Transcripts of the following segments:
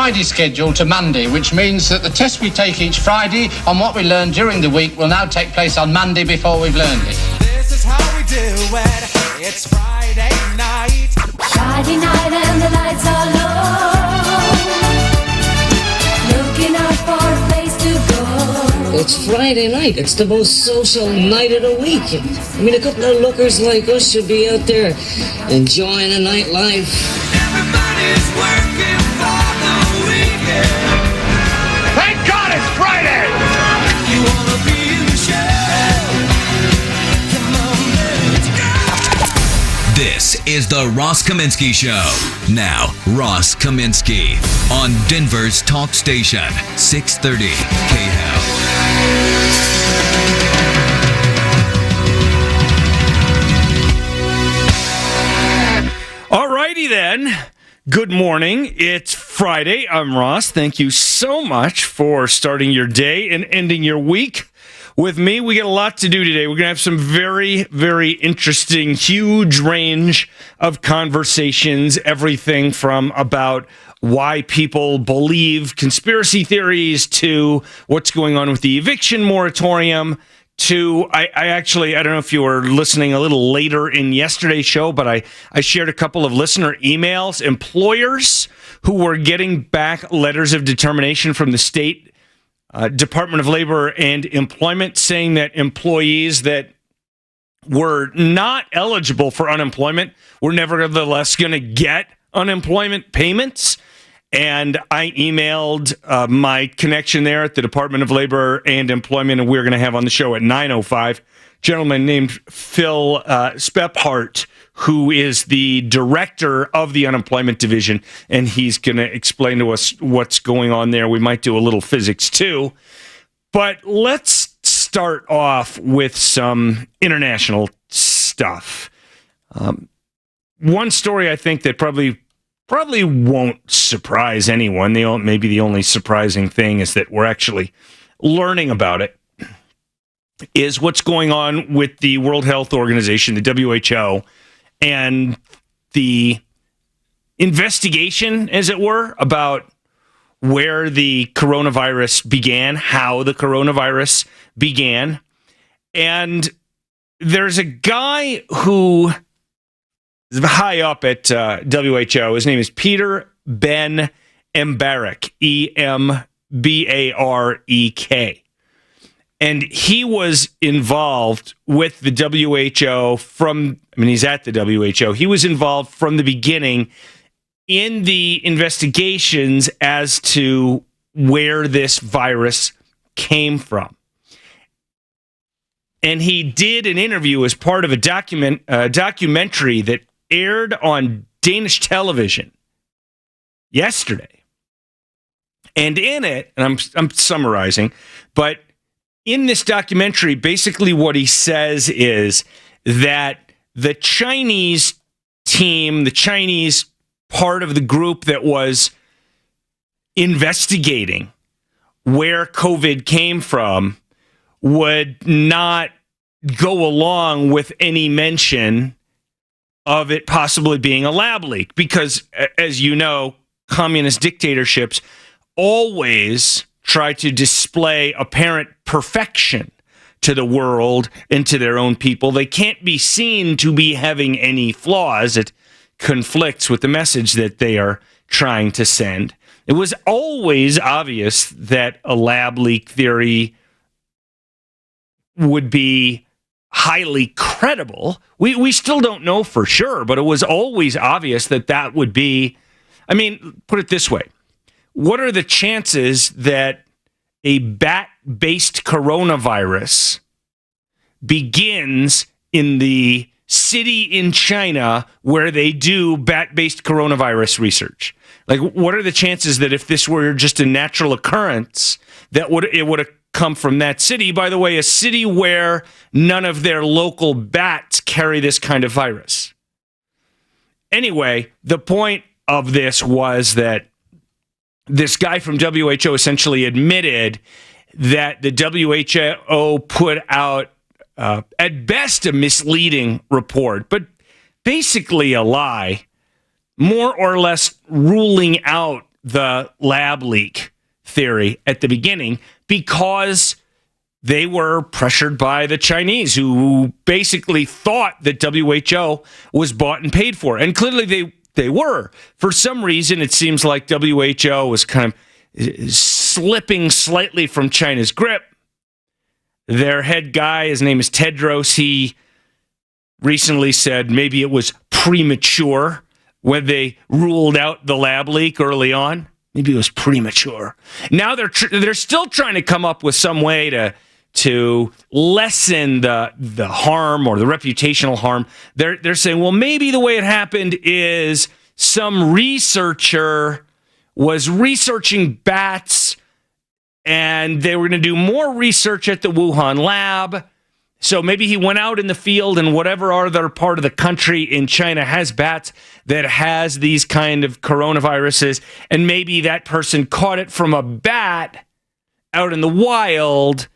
Friday schedule to Monday, which means that the test we take each Friday on what we learned during the week will now take place on Monday before we've learned it. This is how we do it. It's Friday night. Friday night and the lights are low. Looking out for a place to go. It's Friday night. It's the most social night of the week. I mean, a couple of lookers like us should be out there enjoying a nightlife. Everybody's working for the weekend. Thank God it's Friday! You wanna be in the show? Come on, let's go! This is the Ross Kaminsky Show. Now, Ross Kaminsky on Denver's talk station, 630 KHEL. Alrighty then. Good morning. It's Friday. I'm Ross. Thank you so much for starting your day and ending your week with me. We got a lot to do today. We're going to have some very, very interesting, huge range of conversations. Everything from about why people believe conspiracy theories to what's going on with the eviction moratorium to, I don't know if you were listening a little later in yesterday's show, but I shared a couple of listener emails, employers who were getting back letters of determination from the state Department of Labor and Employment saying that employees that were not eligible for unemployment were nevertheless going to get unemployment payments. And I emailed my connection there at the Department of Labor and Employment, and we're going to have on the show at 9:05 a gentleman named Phil Spephart, who is the director of the Unemployment Division, and he's going to explain to us what's going on there. We might do a little physics too. But let's start off with some international stuff. One story I think that probably won't surprise anyone. Maybe the only surprising thing is that we're actually learning about it, is what's going on with the World Health Organization, the WHO, and the investigation, as it were, about where the coronavirus began, how the coronavirus began. And there's a guy who high up at WHO. His name is Peter Ben Embarek, Embarek. And he was involved with the WHO he's at the WHO. He was involved from the beginning in the investigations as to where this virus came from. And he did an interview as part of a documentary that aired on Danish television yesterday. And in it, and I'm summarizing, but in this documentary, basically what he says is that the Chinese team, the Chinese part of the group that was investigating where COVID came from would not go along with any mention of it possibly being a lab leak, because, as you know, communist dictatorships always try to display apparent perfection to the world and to their own people. They can't be seen to be having any flaws. It conflicts with the message that they are trying to send. It was always obvious that a lab leak theory would be highly credible. We still don't know for sure, but it was always obvious that would be, put it this way. What are the chances that a bat-based coronavirus begins in the city in China where they do bat-based coronavirus research? Like, what are the chances that if this were just a natural occurrence, it would have come from that city? By the way, a city where none of their local bats carry this kind of virus. Anyway, the point of this was that this guy from WHO essentially admitted that the WHO put out, at best, a misleading report, but basically a lie, more or less ruling out the lab leak theory at the beginning because they were pressured by the Chinese, who basically thought that WHO was bought and paid for. And clearly they were. For some reason, it seems like WHO was kind of slipping slightly from China's grip. Their head guy, his name is Tedros, he recently said maybe it was premature when they ruled out the lab leak early on. Maybe it was premature. Now they're still trying to come up with some way to lessen the harm or the reputational harm. They're saying, well, maybe the way it happened is some researcher was researching bats and they were going to do more research at the Wuhan lab. So maybe he went out in the field and whatever other part of the country in China has bats that has these kind of coronaviruses, and maybe that person caught it from a bat out in the wild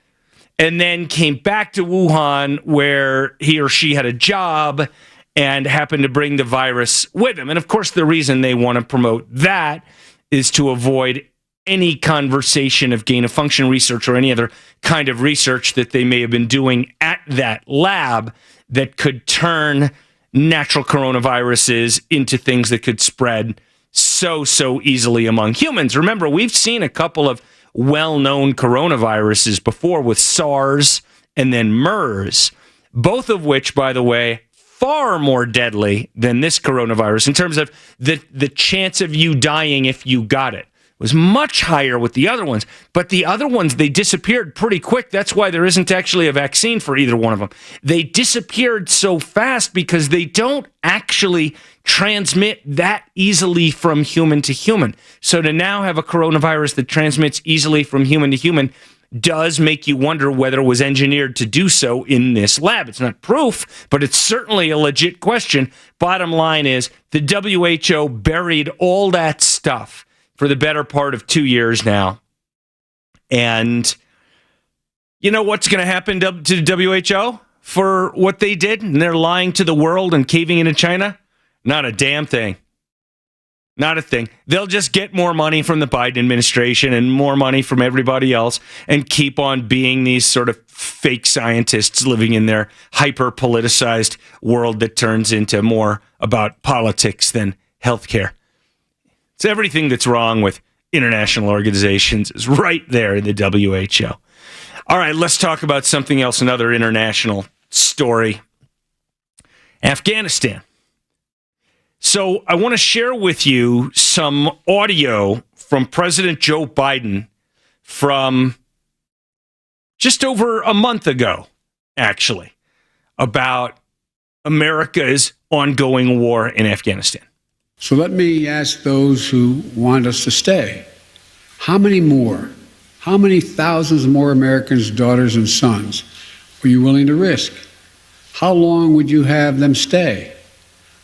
and then came back to Wuhan where he or she had a job and happened to bring the virus with him. And of course, the reason they want to promote that is to avoid any conversation of gain-of-function research or any other kind of research that they may have been doing at that lab that could turn natural coronaviruses into things that could spread so easily among humans. Remember, we've seen a couple of well-known coronaviruses before with SARS and then MERS, both of which, by the way, far more deadly than this coronavirus in terms of the chance of you dying if you got it. Was much higher with the other ones, but the other ones, they disappeared pretty quick. That's why there isn't actually a vaccine for either one of them. They disappeared so fast because they don't actually transmit that easily from human to human. So to now have a coronavirus that transmits easily from human to human does make you wonder whether it was engineered to do so in this lab. It's not proof, but it's certainly a legit question. Bottom line is the WHO buried all that stuff for the better part of 2 years now. And you know what's going to happen to the WHO for what they did? And they're lying to the world and caving into China? Not a damn thing. Not a thing. They'll just get more money from the Biden administration and more money from everybody else and keep on being these sort of fake scientists living in their hyper-politicized world that turns into more about politics than healthcare. It's everything that's wrong with international organizations is right there in the WHO. All right, let's talk about something else, another international story. Afghanistan. So I want to share with you some audio from President Joe Biden from just over a month ago, actually, about America's ongoing war in Afghanistan. So let me ask those who want us to stay. How many thousands more Americans' daughters and sons are you willing to risk? How long would you have them stay?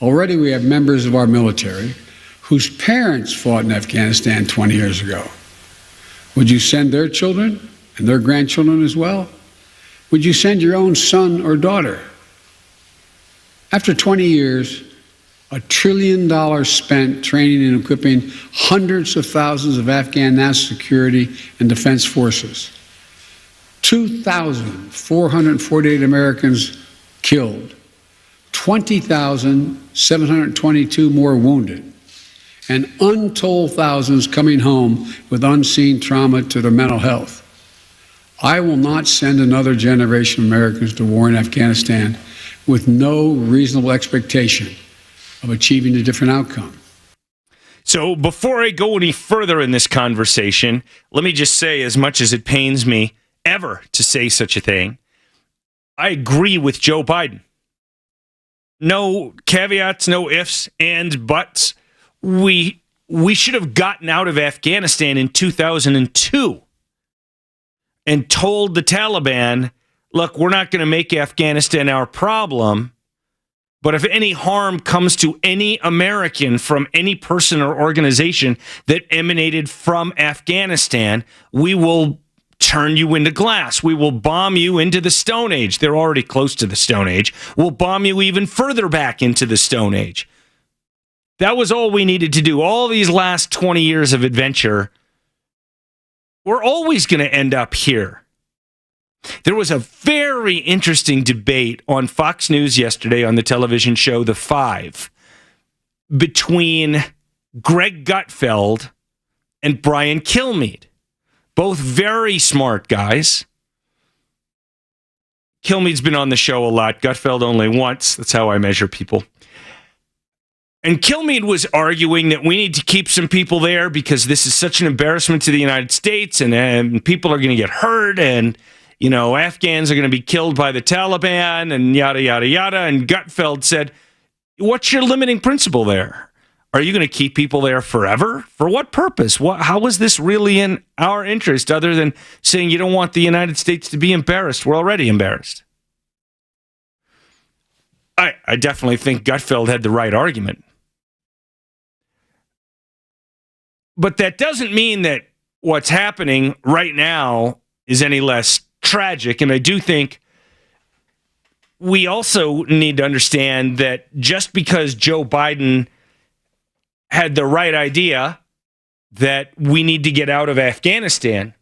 Already we have members of our military whose parents fought in Afghanistan 20 years ago. Would you send their children and their grandchildren as well? Would you send your own son or daughter? After 20 years, $1 trillion spent training and equipping hundreds of thousands of Afghan national security and defense forces. 2,448 Americans killed. 20,722 more wounded. And untold thousands coming home with unseen trauma to their mental health. I will not send another generation of Americans to war in Afghanistan with no reasonable expectation of achieving a different outcome. So before I go any further in this conversation, let me just say, as much as it pains me ever to say such a thing, I agree with Joe Biden. No caveats, no ifs and buts. We should have gotten out of Afghanistan in 2002 and told the Taliban, look, we're not going to make Afghanistan our problem. But if any harm comes to any American from any person or organization that emanated from Afghanistan, we will turn you into glass. We will bomb you into the Stone Age. They're already close to the Stone Age. We'll bomb you even further back into the Stone Age. That was all we needed to do. All these last 20 years of adventure, we're always going to end up here. There was a very interesting debate on Fox News yesterday on the television show The Five between Greg Gutfeld and Brian Kilmeade. Both very smart guys. Kilmeade's been on the show a lot. Gutfeld only once. That's how I measure people. And Kilmeade was arguing that we need to keep some people there because this is such an embarrassment to the United States and people are going to get hurt and, Afghans are going to be killed by the Taliban and yada, yada, yada. And Gutfeld said, what's your limiting principle there? Are you going to keep people there forever? For what purpose? How is this really in our interest other than saying you don't want the United States to be embarrassed? We're already embarrassed. I definitely think Gutfeld had the right argument. But that doesn't mean that what's happening right now is any less tragic. And I do think we also need to understand that just because Joe Biden had the right idea that we need to get out of Afghanistan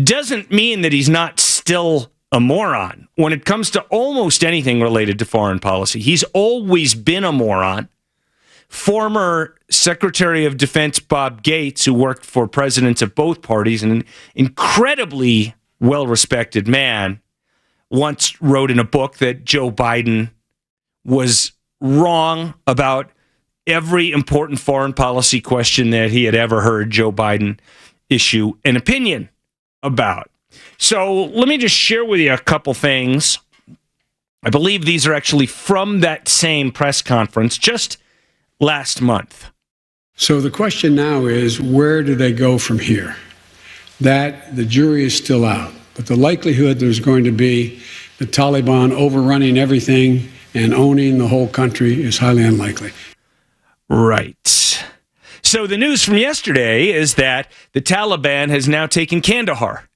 doesn't mean that he's not still a moron when it comes to almost anything related to foreign policy. He's always been a moron. Former Secretary of Defense Bob Gates, who worked for presidents of both parties, and an incredibly well-respected man, once wrote in a book that Joe Biden was wrong about every important foreign policy question that he had ever heard Joe Biden issue an opinion about. So let me just share with you a couple things. I believe these are actually from that same press conference just last month. So the question now is, where do they go from here? That the jury is still out. But the likelihood there's going to be the Taliban overrunning everything and owning the whole country is highly unlikely. Right. So the news from yesterday is that the Taliban has now taken Kandahar,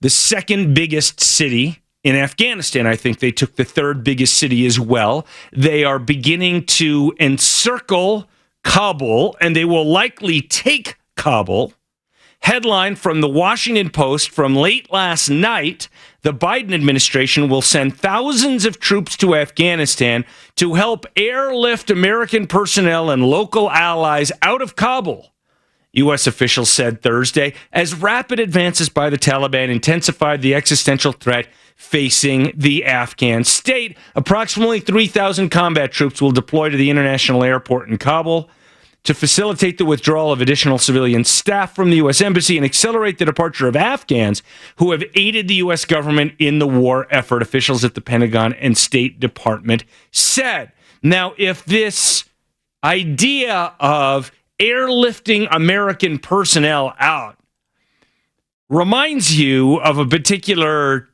the second biggest city in Afghanistan. I think they took the third biggest city as well. They are beginning to encircle Kabul, and they will likely take Kabul. Headline from the Washington Post from late last night: the Biden administration will send thousands of troops to Afghanistan to help airlift American personnel and local allies out of Kabul, U.S. officials said Thursday, as rapid advances by the Taliban intensified the existential threat facing the Afghan state. Approximately 3,000 combat troops will deploy to the international airport in Kabul to facilitate the withdrawal of additional civilian staff from the U.S. Embassy and accelerate the departure of Afghans who have aided the U.S. government in the war effort, officials at the Pentagon and State Department said. Now, if this idea of airlifting American personnel out reminds you of a particular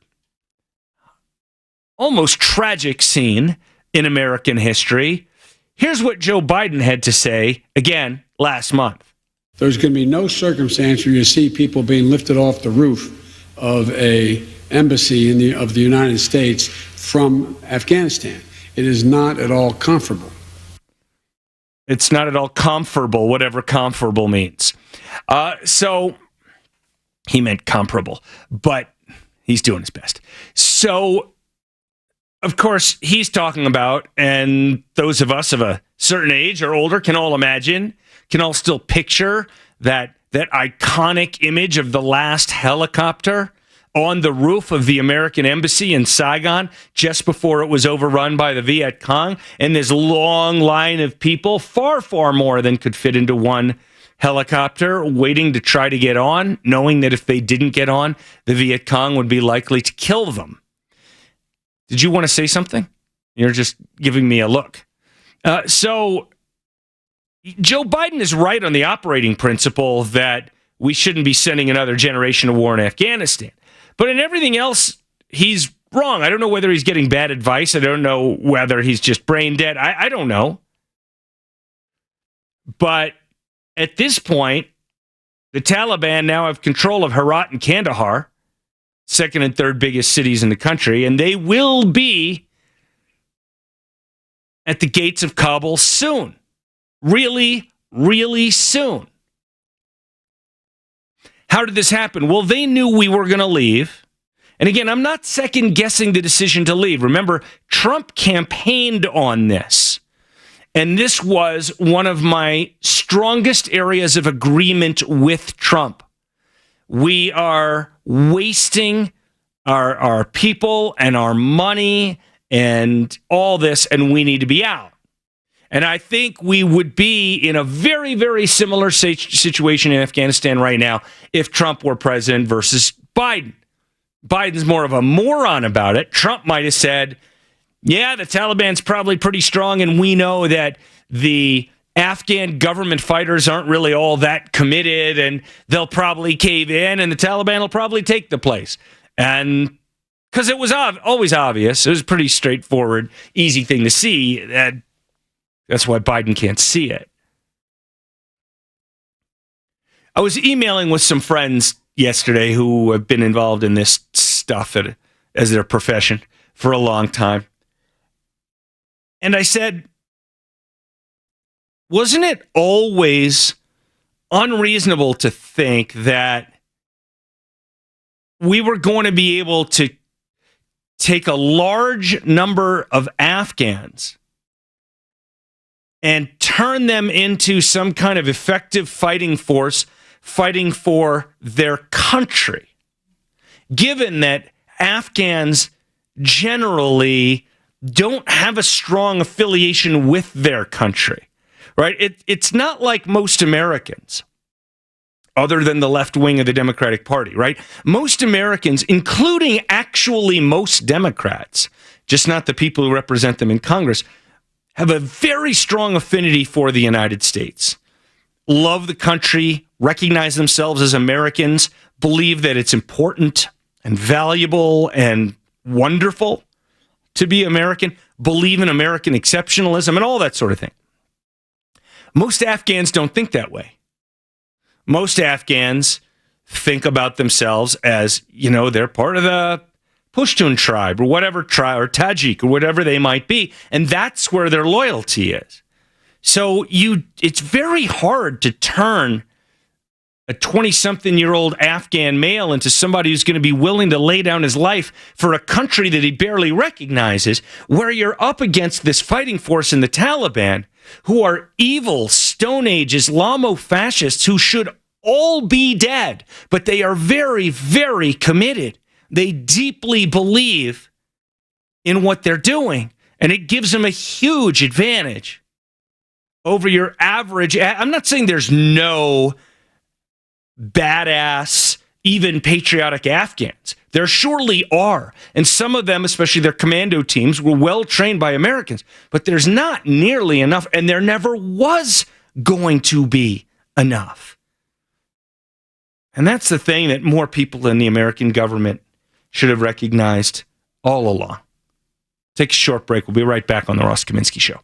almost tragic scene in American history, here's what Joe Biden had to say, again, last month. There's going to be no circumstance where you see people being lifted off the roof of a embassy of the United States from Afghanistan. It is not at all comfortable. It's not at all comfortable, whatever comfortable means. So he meant comparable, but he's doing his best. So, of course, he's talking about, and those of us of a certain age or older can all imagine, can all still picture that iconic image of the last helicopter on the roof of the American embassy in Saigon just before it was overrun by the Viet Cong, and this long line of people, far, far more than could fit into one helicopter, waiting to try to get on, knowing that if they didn't get on, the Viet Cong would be likely to kill them. Did you want to say something? You're just giving me a look. So Joe Biden is right on the operating principle that we shouldn't be sending another generation of war in Afghanistan. But in everything else, he's wrong. I don't know whether he's getting bad advice. I don't know whether he's just brain dead. I don't know. But at this point, the Taliban now have control of Herat and Kandahar, second and third biggest cities in the country, and they will be at the gates of Kabul soon. really, really soon. How did this happen? Well, they knew we were going to leave. And again, I'm not second guessing the decision to leave. Remember, Trump campaigned on this. And this was one of my strongest areas of agreement with Trump. We are wasting our people and our money and all this, and we need to be out. And I think we would be in a very, very similar situation in Afghanistan right now if Trump were president versus Biden. Biden's more of a moron about it. Trump might have said, yeah, the Taliban's probably pretty strong, and we know that the Afghan government fighters aren't really all that committed, and they'll probably cave in, and the Taliban will probably take the place. And because it was always obvious, it was a pretty straightforward, easy thing to see. That's why Biden can't see it. I was emailing with some friends yesterday who have been involved in this stuff as their profession for a long time. And I said, wasn't it always unreasonable to think that we were going to be able to take a large number of Afghans and turn them into some kind of effective fighting force, fighting for their country, given that Afghans generally don't have a strong affiliation with their country, right? It's not like most Americans, other than the left wing of the Democratic Party, right? Most Americans, including actually most Democrats, just not the people who represent them in Congress, have a very strong affinity for the United States, love the country, recognize themselves as Americans, believe that it's important and valuable and wonderful to be American, believe in American exceptionalism and all that sort of thing. Most Afghans don't think that way. Most Afghans think about themselves as, they're part of the Pushtun tribe or whatever tribe, or Tajik or whatever they might be, and that's where their loyalty is. So it's very hard to turn a 20-something-year-old Afghan male into somebody who's going to be willing to lay down his life for a country that he barely recognizes, where you're up against this fighting force in the Taliban, who are evil, Stone Age Islamo-fascists who should all be dead, but they are very, very committed. They deeply believe in what they're doing, and it gives them a huge advantage over your average. I'm not saying there's no badass, even patriotic Afghans. There surely are. And some of them, especially their commando teams, were well trained by Americans. But there's not nearly enough, and there never was going to be enough. And that's the thing that more people in the American government should have recognized all along. Take a short break. We'll be right back on the Ross Kaminsky Show.